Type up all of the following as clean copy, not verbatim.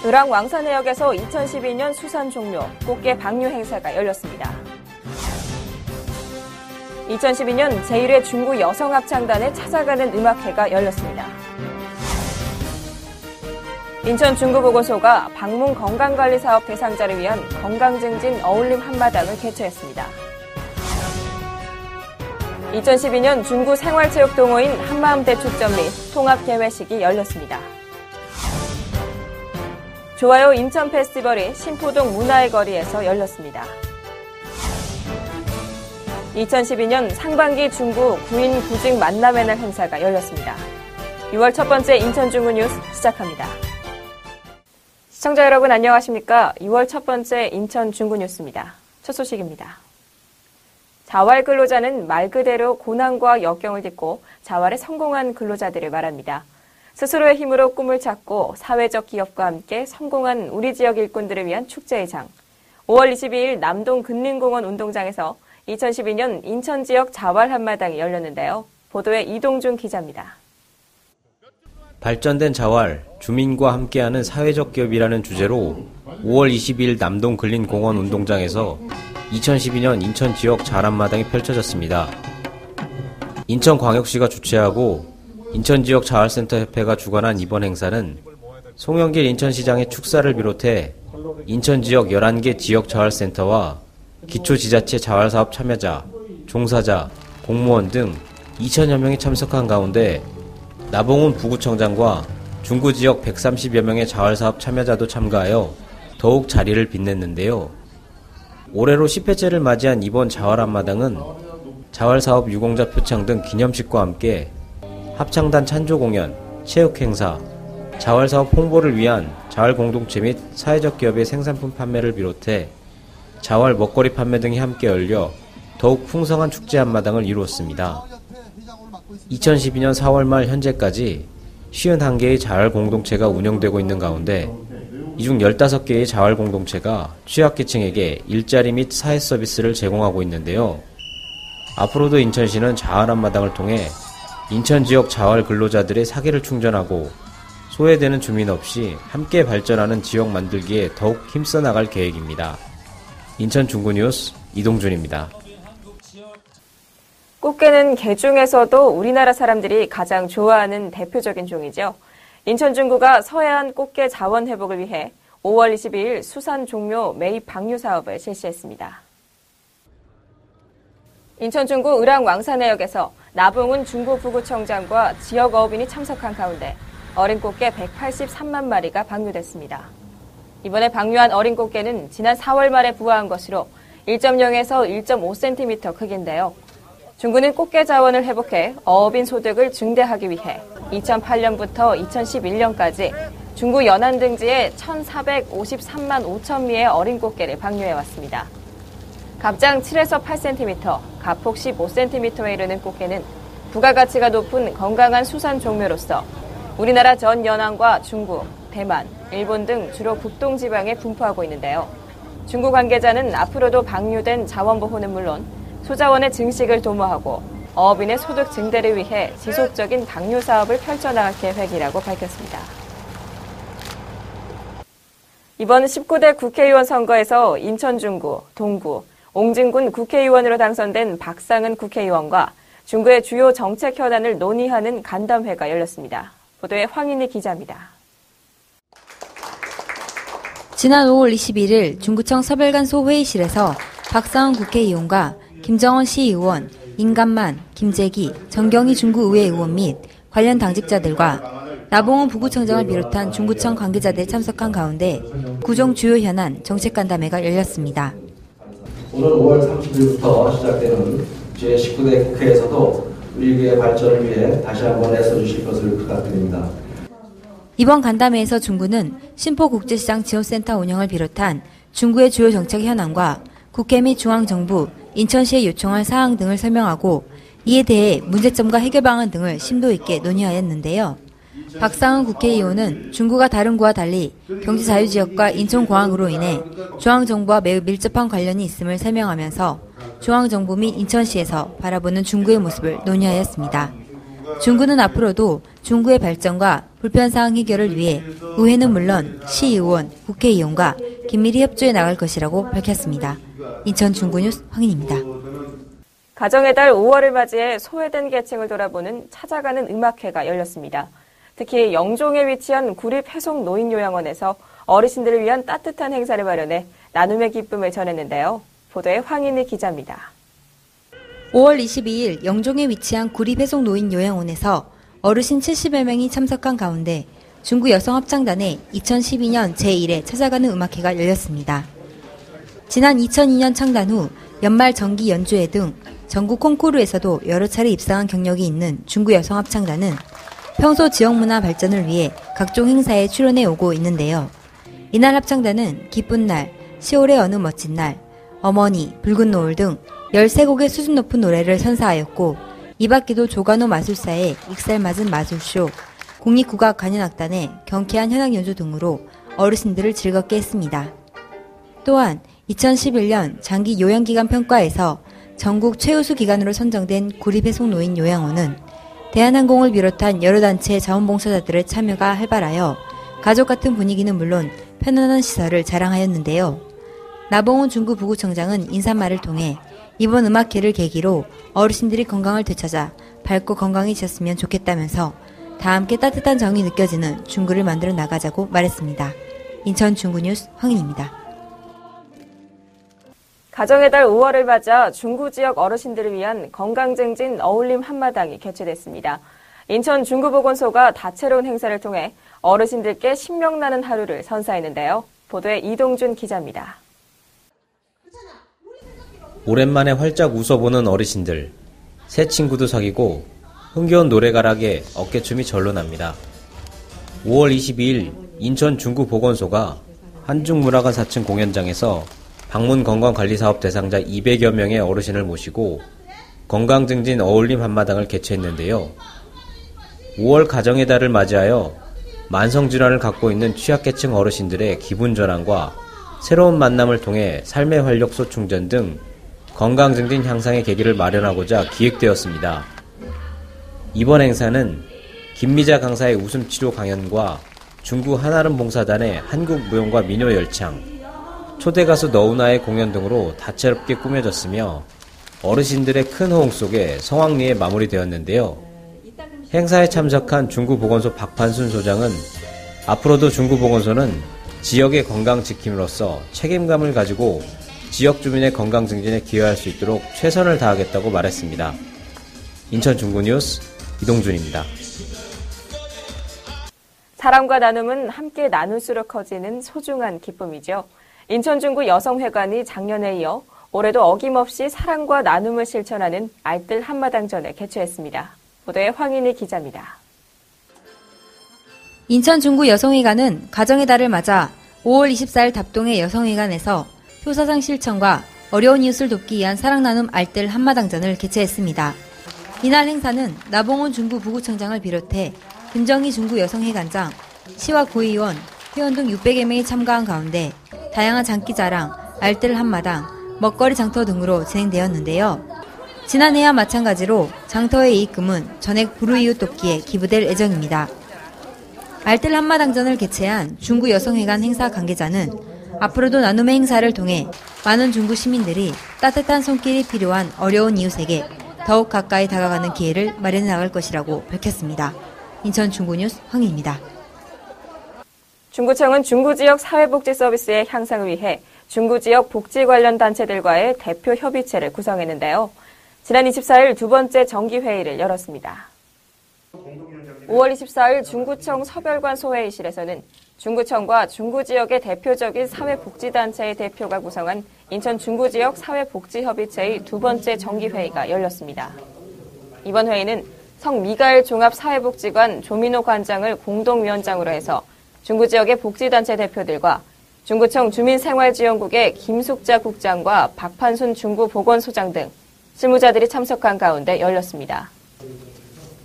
을왕 왕산해역에서 2012년 수산 종료 꽃게 방류 행사가 열렸습니다. 2012년 제1회 중구 여성합창단에 찾아가는 음악회가 열렸습니다. 인천 중구보건소가 방문 건강관리 사업 대상자를 위한 건강증진 어울림 한마당을 개최했습니다. 2012년 중구 생활체육동호인 한마음 대축전 및 통합개회식이 열렸습니다. 좋아요 인천 페스티벌이 신포동 문화의 거리에서 열렸습니다. 2012년 상반기 중구 구인 구직 만남의 날 행사가 열렸습니다. 6월 첫 번째 인천 중구 뉴스 시작합니다. 시청자 여러분 안녕하십니까? 6월 첫 번째 인천 중구 뉴스입니다. 첫 소식입니다. 자활 근로자는 말 그대로 고난과 역경을 딛고 자활에 성공한 근로자들을 말합니다. 스스로의 힘으로 꿈을 찾고 사회적 기업과 함께 성공한 우리 지역 일꾼들을 위한 축제의 장. 5월 22일 남동 근린공원 운동장에서 2012년 인천 지역 자활 한마당이 열렸는데요. 보도에 이동준 기자입니다. 발전된 자활, 주민과 함께하는 사회적 기업이라는 주제로 5월 22일 남동 근린공원 운동장에서 2012년 인천 지역 자활 한마당이 펼쳐졌습니다. 인천광역시가 주최하고 인천지역 자활센터협회가 주관한 이번 행사는 송영길 인천시장의 축사를 비롯해 인천지역 11개 지역 자활센터와 기초지자체 자활사업 참여자, 종사자, 공무원 등 2천여 명이 참석한 가운데 나봉훈 부구청장과 중구지역 130여 명의 자활사업 참여자도 참가하여 더욱 자리를 빛냈는데요. 올해로 10회째를 맞이한 이번 자활 한마당은 자활사업 유공자 표창 등 기념식과 함께 합창단 찬조 공연, 체육 행사, 자활사업 홍보를 위한 자활 공동체 및 사회적 기업의 생산품 판매를 비롯해 자활 먹거리 판매 등이 함께 열려 더욱 풍성한 축제 한마당을 이루었습니다. 2012년 4월 말 현재까지 51개의 자활 공동체가 운영되고 있는 가운데 이 중 15개의 자활 공동체가 취약계층에게 일자리 및 사회 서비스를 제공하고 있는데요. 앞으로도 인천시는 자활 한마당을 통해 인천 지역 자활 근로자들의 사기를 충전하고 소외되는 주민 없이 함께 발전하는 지역 만들기에 더욱 힘써 나갈 계획입니다. 인천 중구 뉴스 이동준입니다. 꽃게는 게 중에서도 우리나라 사람들이 가장 좋아하는 대표적인 종이죠. 인천 중구가 서해안 꽃게 자원 회복을 위해 5월 22일 수산 종묘 매입 방류 사업을 실시했습니다. 인천 중구 을왕 왕산해역에서 나봉훈 중구부구청장과 지역 어업인이 참석한 가운데 어린 꽃게 183만 마리가 방류됐습니다. 이번에 방류한 어린 꽃게는 지난 4월 말에 부화한 것으로 1.0에서 1.5cm 크기인데요. 중구는 꽃게 자원을 회복해 어업인 소득을 증대하기 위해 2008년부터 2011년까지 중구 연안 등지에 1,453만 5천 미의 어린 꽃게를 방류해왔습니다. 갑장 7에서 8cm, 가폭 15cm에 이르는 꽃게는 부가가치가 높은 건강한 수산 종묘로서 우리나라 전 연안과 중국, 대만, 일본 등 주로 북동지방에 분포하고 있는데요. 중국 관계자는 앞으로도 방류된 자원보호는 물론 소자원의 증식을 도모하고 어업인의 소득 증대를 위해 지속적인 방류 사업을 펼쳐나갈 계획이라고 밝혔습니다. 이번 19대 국회의원 선거에서 인천 중구, 동구, 옹진군 국회의원으로 당선된 박상은 국회의원과 중구의 주요 정책 현안을 논의하는 간담회가 열렸습니다. 보도에 황인희 기자입니다. 지난 5월 21일 중구청 서별관소 회의실에서 박상은 국회의원과 김정원 시의원, 임감만, 김재기, 정경희 중구의회 의원 및 관련 당직자들과 나봉훈 부구청장을 비롯한 중구청 관계자들이 참석한 가운데 구정 주요 현안 정책간담회가 열렸습니다. 오늘 5월 30일부터 시작되는 제19대 국회에서도 우리의 발전을 위해 다시 한번 애써주실 것을 부탁드립니다. 이번 간담회에서 중구는 신포국제시장 지원센터 운영을 비롯한 중구의 주요 정책 현안과 국회 및 중앙정부, 인천시에 요청할 사항 등을 설명하고 이에 대해 문제점과 해결 방안 등을 심도 있게 논의하였는데요. 박상은 국회의원은 중구가 다른 구와 달리 경제자유지역과 인천공항으로 인해 중앙정부와 매우 밀접한 관련이 있음을 설명하면서 중앙정부 및 인천시에서 바라보는 중구의 모습을 논의하였습니다. 중구는 앞으로도 중구의 발전과 불편사항 해결을 위해 의회는 물론 시의원, 국회의원과 긴밀히 협조해 나갈 것이라고 밝혔습니다. 인천 중구뉴스 황인입니다. 가정의 달 5월을 맞이해 소외된 계층을 돌아보는 찾아가는 음악회가 열렸습니다. 특히 영종에 위치한 구립해송 노인요양원에서 어르신들을 위한 따뜻한 행사를 마련해 나눔의 기쁨을 전했는데요. 보도에 황인희 기자입니다. 5월 22일 영종에 위치한 구립해송 노인요양원에서 어르신 70여 명이 참석한 가운데 중구 여성합창단의 2012년 제1회 찾아가는 음악회가 열렸습니다. 지난 2002년 창단 후 연말 정기 연주회 등 전국 콩쿠르에서도 여러 차례 입상한 경력이 있는 중구 여성합창단은 평소 지역 문화 발전을 위해 각종 행사에 출연해 오고 있는데요. 이날 합창단은 기쁜 날, 10월의 어느 멋진 날, 어머니, 붉은 노을 등 13곡의 수준 높은 노래를 선사하였고 이 밖에도 조간호 마술사의 익살맞은 마술쇼, 국립국악관현악단의 경쾌한 현악 연주 등으로 어르신들을 즐겁게 했습니다. 또한 2011년 장기 요양기간 평가에서 전국 최우수 기관으로 선정된 구립해송 노인 요양원은 대한항공을 비롯한 여러 단체 자원봉사자들의 참여가 활발하여 가족 같은 분위기는 물론 편안한 시설을 자랑하였는데요. 나봉훈 중구 부구청장은 인사말을 통해 이번 음악회를 계기로 어르신들이 건강을 되찾아 밝고 건강해지셨으면 좋겠다면서 다 함께 따뜻한 정이 느껴지는 중구를 만들어 나가자고 말했습니다. 인천 중구뉴스 황인입니다. 가정의 달 5월을 맞아 중구 지역 어르신들을 위한 건강증진 어울림 한마당이 개최됐습니다. 인천 중구보건소가 다채로운 행사를 통해 어르신들께 신명나는 하루를 선사했는데요. 보도에 이동준 기자입니다. 오랜만에 활짝 웃어보는 어르신들. 새 친구도 사귀고 흥겨운 노래가락에 어깨춤이 절로 납니다. 5월 22일 인천 중구보건소가 한중문화관 4층 공연장에서 방문건강관리사업 대상자 200여 명의 어르신을 모시고 건강증진 어울림 한마당을 개최했는데요. 5월 가정의 달을 맞이하여 만성질환을 갖고 있는 취약계층 어르신들의 기분 전환과 새로운 만남을 통해 삶의 활력소 충전 등 건강증진 향상의 계기를 마련하고자 기획되었습니다. 이번 행사는 김미자 강사의 웃음치료 강연과 중구 한아름 봉사단의 한국무용과 민요열창, 초대가수 너우나의 공연 등으로 다채롭게 꾸며졌으며 어르신들의 큰 호응 속에 성황리에 마무리되었는데요. 행사에 참석한 중구보건소 박판순 소장은 앞으로도 중구보건소는 지역의 건강 지킴으로써 책임감을 가지고 지역 주민의 건강 증진에 기여할 수 있도록 최선을 다하겠다고 말했습니다. 인천 중구뉴스 이동준입니다. 사랑과 나눔은 함께 나눌수록 커지는 소중한 기쁨이죠. 인천 중구 여성회관이 작년에 이어 올해도 어김없이 사랑과 나눔을 실천하는 알뜰 한마당전을 개최했습니다. 보도에 황인희 기자입니다. 인천 중구 여성회관은 가정의 달을 맞아 5월 24일 답동의 여성회관에서 효사상 실천과 어려운 이웃을 돕기 위한 사랑 나눔 알뜰 한마당전을 개최했습니다. 이날 행사는 나봉훈 중구 부구청장을 비롯해 김정희 중구 여성회관장, 시와 구의원, 회원 등 600여 명이 참가한 가운데 다양한 장기자랑, 알뜰 한마당, 먹거리 장터 등으로 진행되었는데요. 지난해와 마찬가지로 장터의 이익금은 전액 불우이웃 돕기에 기부될 예정입니다. 알뜰 한마당전을 개최한 중구 여성회관 행사 관계자는 앞으로도 나눔의 행사를 통해 많은 중구 시민들이 따뜻한 손길이 필요한 어려운 이웃에게 더욱 가까이 다가가는 기회를 마련해 나갈 것이라고 밝혔습니다. 인천 중구뉴스 황희입니다. 중구청은 중구지역 사회복지 서비스의 향상을 위해 중구지역 복지 관련 단체들과의 대표 협의체를 구성했는데요. 지난 24일 두 번째 정기회의를 열었습니다. 5월 24일 중구청 서별관 소회의실에서는 중구청과 중구지역의 대표적인 사회복지단체의 대표가 구성한 인천 중구지역 사회복지협의체의 두 번째 정기회의가 열렸습니다. 이번 회의는 성미가엘 종합사회복지관 조민호 관장을 공동위원장으로 해서 중구지역의 복지단체 대표들과 중구청 주민생활지원국의 김숙자 국장과 박판순 중구보건소장 등 실무자들이 참석한 가운데 열렸습니다.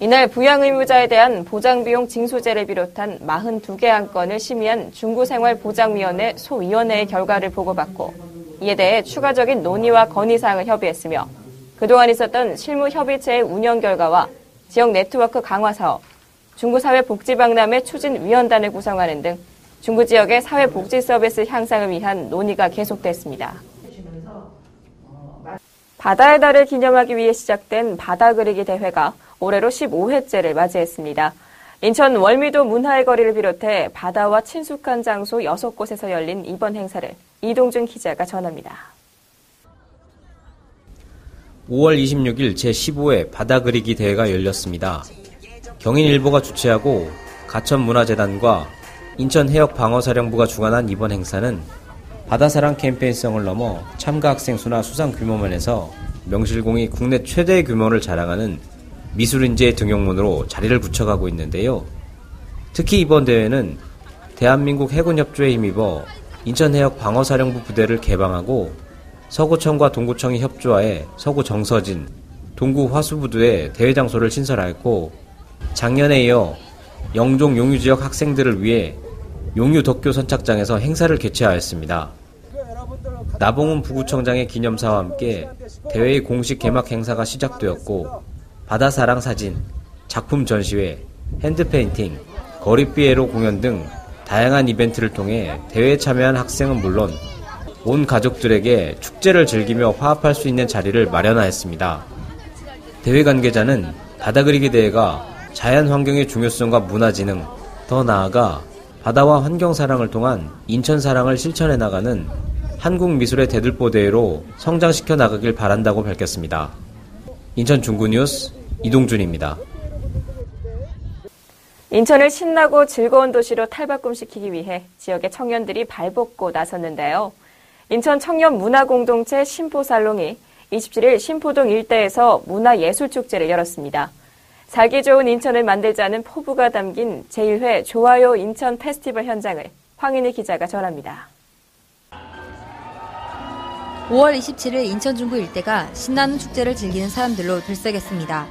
이날 부양의무자에 대한 보장비용 징수제를 비롯한 42개 안건을 심의한 중구생활보장위원회 소위원회의 결과를 보고받고 이에 대해 추가적인 논의와 건의사항을 협의했으며 그동안 있었던 실무협의체의 운영 결과와 지역 네트워크 강화 사업, 중구 사회복지박람회 추진위원단을 구성하는 등 중구 지역의 사회복지 서비스 향상을 위한 논의가 계속됐습니다. 바다의 달을 기념하기 위해 시작된 바다 그리기 대회가 올해로 15회째를 맞이했습니다. 인천 월미도 문화의 거리를 비롯해 바다와 친숙한 장소 6곳에서 열린 이번 행사를 이동준 기자가 전합니다. 5월 26일 제15회 바다 그리기 대회가 열렸습니다. 경인일보가 주최하고 가천문화재단과 인천해역방어사령부가 주관한 이번 행사는 바다사랑 캠페인성을 넘어 참가 학생 수나 수상 규모면에서 명실공히 국내 최대 규모를 자랑하는 미술인재의 등용문으로 자리를 굳혀가고 있는데요. 특히 이번 대회는 대한민국 해군협조에 힘입어 인천해역방어사령부 부대를 개방하고 서구청과 동구청이 협조하에 서구 정서진, 동구 화수부두에 대회 장소를 신설하였고 작년에 이어 영종 용유지역 학생들을 위해 용유 덕교 선착장에서 행사를 개최하였습니다. 나봉훈 부구청장의 기념사와 함께 대회의 공식 개막 행사가 시작되었고 바다사랑 사진, 작품 전시회, 핸드페인팅, 거리삐에로 공연 등 다양한 이벤트를 통해 대회에 참여한 학생은 물론 온 가족들에게 축제를 즐기며 화합할 수 있는 자리를 마련하였습니다. 대회 관계자는 바다 그리기 대회가 자연 환경의 중요성과 문화진흥, 더 나아가 바다와 환경 사랑을 통한 인천 사랑을 실천해 나가는 한국 미술의 대들보 대회로 성장시켜 나가길 바란다고 밝혔습니다. 인천 중구 뉴스 이동준입니다. 인천을 신나고 즐거운 도시로 탈바꿈시키기 위해 지역의 청년들이 발벗고 나섰는데요. 인천 청년문화공동체 심포살롱이 27일 신포동 일대에서 문화예술축제를 열었습니다. 살기 좋은 인천을 만들자는 포부가 담긴 제1회 좋아요 인천 페스티벌 현장을 황인희 기자가 전합니다. 5월 27일 인천 중구 일대가 신나는 축제를 즐기는 사람들로 들썩였습니다.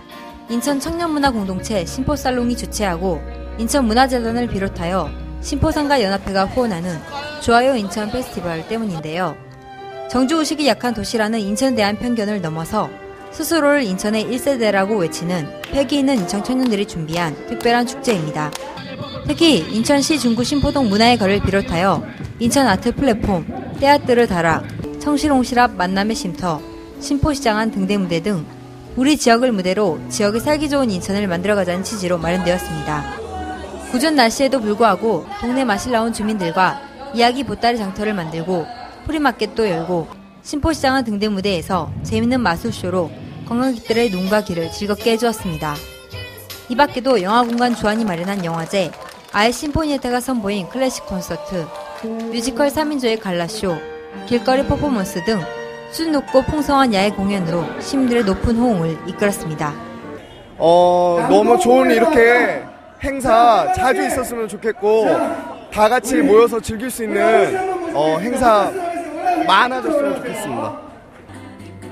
인천 청년문화공동체 심포살롱이 주최하고 인천문화재단을 비롯하여 심포상가 연합회가 후원하는 좋아요 인천 페스티벌 때문인데요. 정주의식이 약한 도시라는 인천에 대한 편견을 넘어서 스스로를 인천의 1세대라고 외치는 패기 있는 인천 청년들이 준비한 특별한 축제입니다. 특히 인천시 중구 신포동 문화의 거리를 비롯하여 인천 아트 플랫폼, 때아뜨르 다락, 청실홍실 앞 만남의 쉼터, 신포시장안 등대무대 등 우리 지역을 무대로 지역의 살기 좋은 인천을 만들어가자는 취지로 마련되었습니다. 궂은 날씨에도 불구하고 동네 마실 나온 주민들과 이야기 보따리 장터를 만들고 프리마켓도 열고 신포시장안 등대무대에서 재밌는 마술쇼로 관광객들의 눈과 귀를 즐겁게 해주었습니다. 이 밖에도 영화공간 주안이 마련한 영화제, 아예 심포니에타가 선보인 클래식 콘서트, 뮤지컬 3인조의 갈라쇼, 길거리 퍼포먼스 등 수준 높고 풍성한 야외 공연으로 시민들의 높은 호응을 이끌었습니다. 너무 좋은 이렇게 행사 자주 있었으면 좋겠고 다 같이 모여서 즐길 수 있는 행사 많아졌으면 좋겠습니다.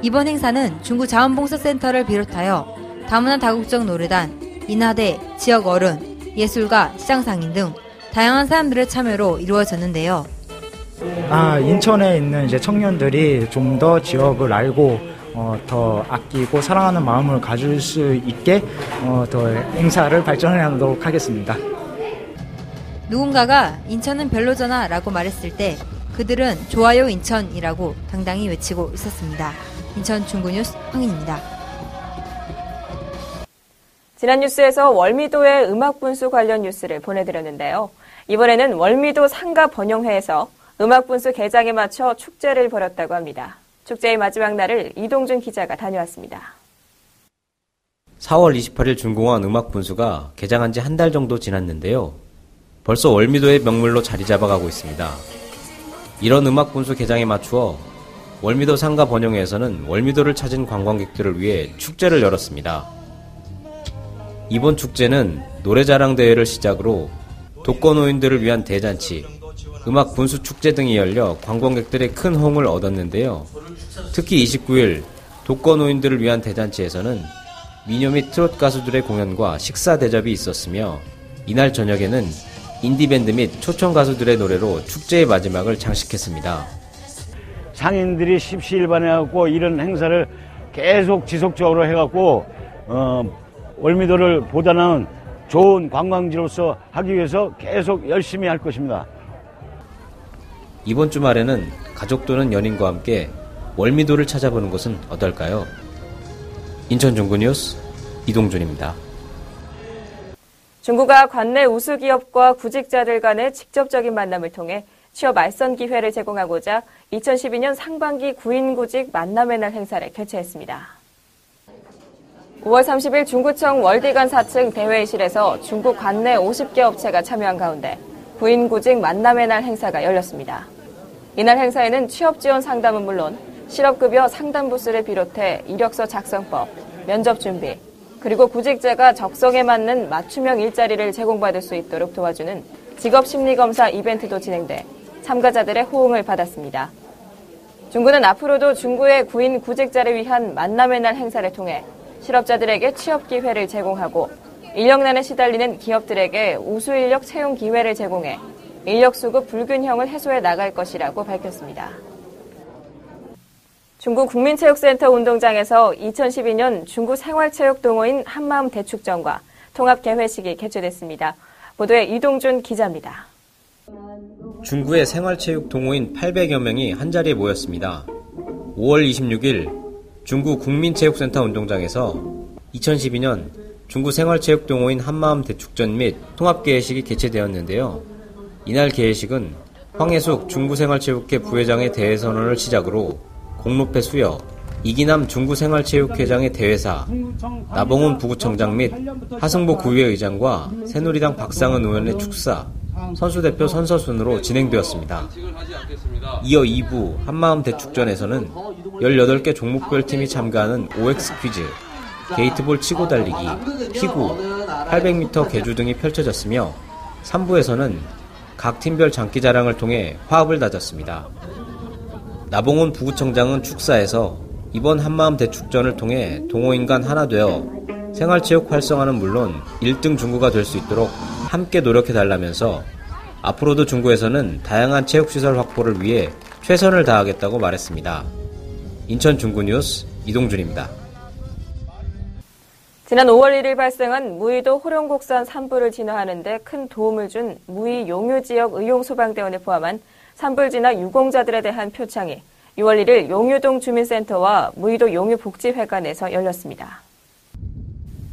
이번 행사는 중구 자원봉사센터를 비롯하여 다문화 다국적 노래단, 인하대, 지역 어른, 예술가, 시장상인 등 다양한 사람들의 참여로 이루어졌는데요. 인천에 있는 이제 청년들이 좀 더 지역을 알고 더 아끼고 사랑하는 마음을 가질 수 있게 더 행사를 발전해 나가도록 하겠습니다. 누군가가 인천은 별로잖아 라고 말했을 때 그들은 좋아요 인천이라고 당당히 외치고 있었습니다. 인천 중구뉴스 황인입니다. 지난 뉴스에서 월미도의 음악분수 관련 뉴스를 보내드렸는데요. 이번에는 월미도 상가 번영회에서 음악분수 개장에 맞춰 축제를 벌였다고 합니다. 축제의 마지막 날을 이동준 기자가 다녀왔습니다. 4월 28일 준공한 음악분수가 개장한 지 한 달 정도 지났는데요. 벌써 월미도의 명물로 자리 잡아가고 있습니다. 이런 음악분수 개장에 맞추어 월미도 상가 번영회에서는 월미도를 찾은 관광객들을 위해 축제를 열었습니다. 이번 축제는 노래자랑 대회를 시작으로 독거노인들을 위한 대잔치, 음악 분수 축제 등이 열려 관광객들의 큰 호응을 얻었는데요. 특히 29일 독거노인들을 위한 대잔치에서는 미녀 및 트롯 가수들의 공연과 식사 대접이 있었으며 이날 저녁에는 인디밴드 및 초청 가수들의 노래로 축제의 마지막을 장식했습니다. 상인들이 십시일반해갖고 이런 행사를 계속 지속적으로 해갖고 월미도를 보다는 좋은 관광지로서 하기 위해서 계속 열심히 할 것입니다. 이번 주말에는 가족 또는 연인과 함께 월미도를 찾아보는 것은 어떨까요? 인천 중구 뉴스 이동준입니다. 중구가 관내 우수 기업과 구직자들 간의 직접적인 만남을 통해 취업 알선 기회를 제공하고자 2012년 상반기 구인구직 만남의 날 행사를 개최했습니다. 5월 30일 중구청 월디관 4층 대회의실에서 중구 관내 50개 업체가 참여한 가운데 구인구직 만남의 날 행사가 열렸습니다. 이날 행사에는 취업 지원 상담은 물론 실업급여 상담 부스를 비롯해 이력서 작성법, 면접 준비, 그리고 구직자가 적성에 맞는 맞춤형 일자리를 제공받을 수 있도록 도와주는 직업심리검사 이벤트도 진행돼 참가자들의 호응을 받았습니다. 중구는 앞으로도 중구의 구인 구직자를 위한 만남의 날 행사를 통해 실업자들에게 취업 기회를 제공하고 인력난에 시달리는 기업들에게 우수 인력 채용 기회를 제공해 인력 수급 불균형을 해소해 나갈 것이라고 밝혔습니다. 중구 국민체육센터 운동장에서 2012년 중구 생활체육동호인 한마음 대축전과 통합개회식이 개최됐습니다. 보도에 이동준 기자입니다. 중구의 생활체육 동호인 800여 명이 한자리에 모였습니다. 5월 26일 중구 국민체육센터 운동장에서 2012년 중구 생활체육 동호인 한마음 대축전 및 통합개회식이 개최되었는데요. 이날 개회식은 황혜숙 중구생활체육회 부회장의 대회선언을 시작으로 공로패 수여, 이기남 중구생활체육회장의 대회사, 나봉훈 부구청장 및 하승보 구의회 의장과 새누리당 박상은 의원의 축사, 선수대표 선서순으로 진행되었습니다. 이어 2부 한마음 대축전에서는 18개 종목별 팀이 참가하는 OX 퀴즈, 게이트볼 치고 달리기, 피구, 800m 계주 등이 펼쳐졌으며 3부에서는 각 팀별 장기자랑을 통해 화합을 다졌습니다. 나봉훈 부구청장은 축사에서 이번 한마음 대축전을 통해 동호인 간 하나 되어 생활체육 활성화는 물론 1등 중구가 될 수 있도록 함께 노력해달라면서 앞으로도 중구에서는 다양한 체육시설 확보를 위해 최선을 다하겠다고 말했습니다. 인천 중구 뉴스 이동준입니다. 지난 5월 1일 발생한 무의도 호령곡산 산불을 진화하는 데 큰 도움을 준 무의 용유지역 의용소방대원을 포함한 산불 진화 유공자들에 대한 표창이 6월 1일 용유동 주민센터와 무의도 용유복지회관에서 열렸습니다.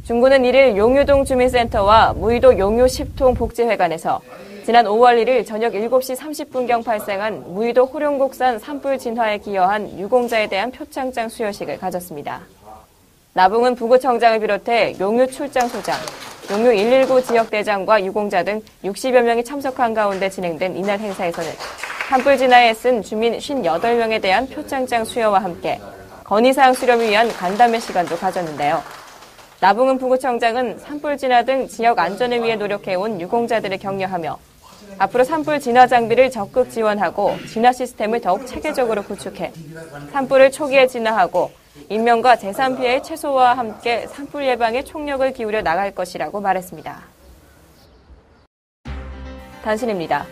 중구는 1일 용유동 주민센터와 무의도 용유 10통 복지회관에서 지난 5월 1일 저녁 7시 30분경 발생한 무의도 호령곡산 산불 진화에 기여한 유공자에 대한 표창장 수여식을 가졌습니다. 나봉은 부구청장을 비롯해 용유 출장소장, 용유 119 지역대장과 유공자 등 60여 명이 참석한 가운데 진행된 이날 행사에서는 산불 진화에 쓴 주민 58명에 대한 표창장 수여와 함께 건의사항 수렴을 위한 간담회 시간도 가졌는데요. 나봉은 부구청장은 산불 진화 등 지역 안전을 위해 노력해온 유공자들을 격려하며 앞으로 산불 진화 장비를 적극 지원하고 진화 시스템을 더욱 체계적으로 구축해 산불을 초기에 진화하고 인명과 재산 피해의 최소화와 함께 산불 예방에 총력을 기울여 나갈 것이라고 말했습니다. 단신입니다.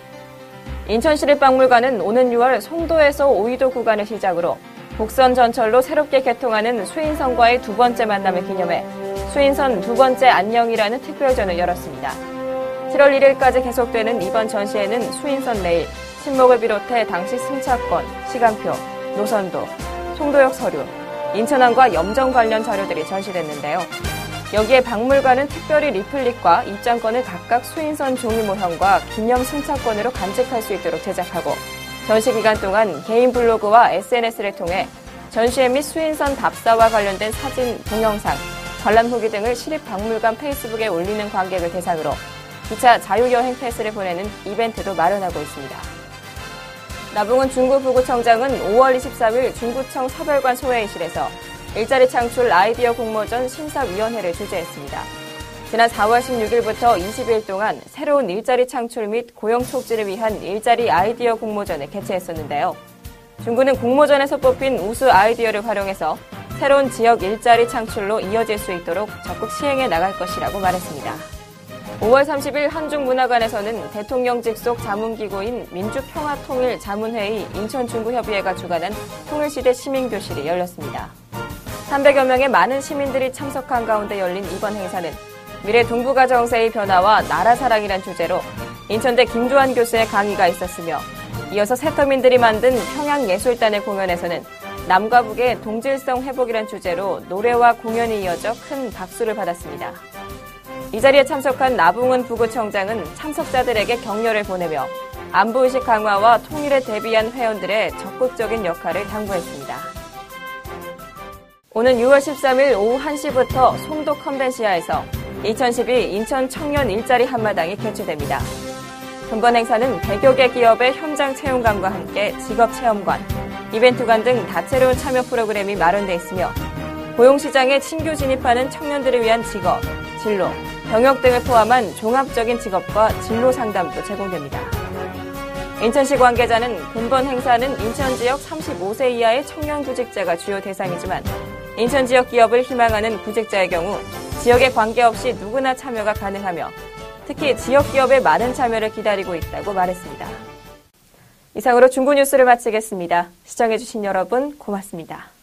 인천시립박물관은 오는 6월 송도에서 오이도 구간을 시작으로 복선 전철로 새롭게 개통하는 수인선과의 두 번째 만남을 기념해 수인선 두 번째 안녕이라는 특별전을 열었습니다. 7월 1일까지 계속되는 이번 전시회는 수인선 레일, 침목을 비롯해 당시 승차권, 시간표, 노선도, 송도역 서류, 인천항과 염정 관련 자료들이 전시됐는데요. 여기에 박물관은 특별히 리플릿과 입장권을 각각 수인선 종이 모형과 기념 승차권으로 간직할 수 있도록 제작하고 전시 기간 동안 개인 블로그와 SNS를 통해 전시회 및 수인선 답사와 관련된 사진, 동영상, 관람 후기 등을 시립박물관 페이스북에 올리는 관객을 대상으로 기차 자유여행 패스를 보내는 이벤트도 마련하고 있습니다. 나봉은 중구 부구청장은 5월 24일 중구청 서별관 소회의실에서 일자리 창출 아이디어 공모전 심사위원회를 주재했습니다. 지난 4월 16일부터 20일 동안 새로운 일자리 창출 및 고용 촉진을 위한 일자리 아이디어 공모전을 개최했었는데요. 중구는 공모전에서 뽑힌 우수 아이디어를 활용해서 새로운 지역 일자리 창출로 이어질 수 있도록 적극 시행해 나갈 것이라고 말했습니다. 5월 30일 한중문화관에서는 대통령 직속 자문기구인 민주평화통일자문회의 인천중구협의회가 주관한 통일시대 시민교실이 열렸습니다. 300여 명의 많은 시민들이 참석한 가운데 열린 이번 행사는 미래 동북아 정세의 변화와 나라 사랑이란 주제로 인천대 김조한 교수의 강의가 있었으며 이어서 새터민들이 만든 평양예술단의 공연에서는 남과 북의 동질성 회복이란 주제로 노래와 공연이 이어져 큰 박수를 받았습니다. 이 자리에 참석한 나붕은 부구청장은 참석자들에게 격려를 보내며 안보의식 강화와 통일에 대비한 회원들의 적극적인 역할을 당부했습니다. 오는 6월 13일 오후 1시부터 송도 컨벤시아에서 2012 인천 청년 일자리 한마당이 개최됩니다. 금번 행사는 100여 개 기업의 현장 채용관과 함께 직업체험관, 이벤트관 등 다채로운 참여 프로그램이 마련돼 있으며 고용시장에 신규 진입하는 청년들을 위한 직업, 진로, 병역 등을 포함한 종합적인 직업과 진로 상담도 제공됩니다. 인천시 관계자는 금번 행사는 인천 지역 35세 이하의 청년 구직자가 주요 대상이지만 인천 지역 기업을 희망하는 구직자의 경우 지역에 관계없이 누구나 참여가 가능하며 특히 지역 기업의 많은 참여를 기다리고 있다고 말했습니다. 이상으로 중부 뉴스를 마치겠습니다. 시청해주신 여러분 고맙습니다.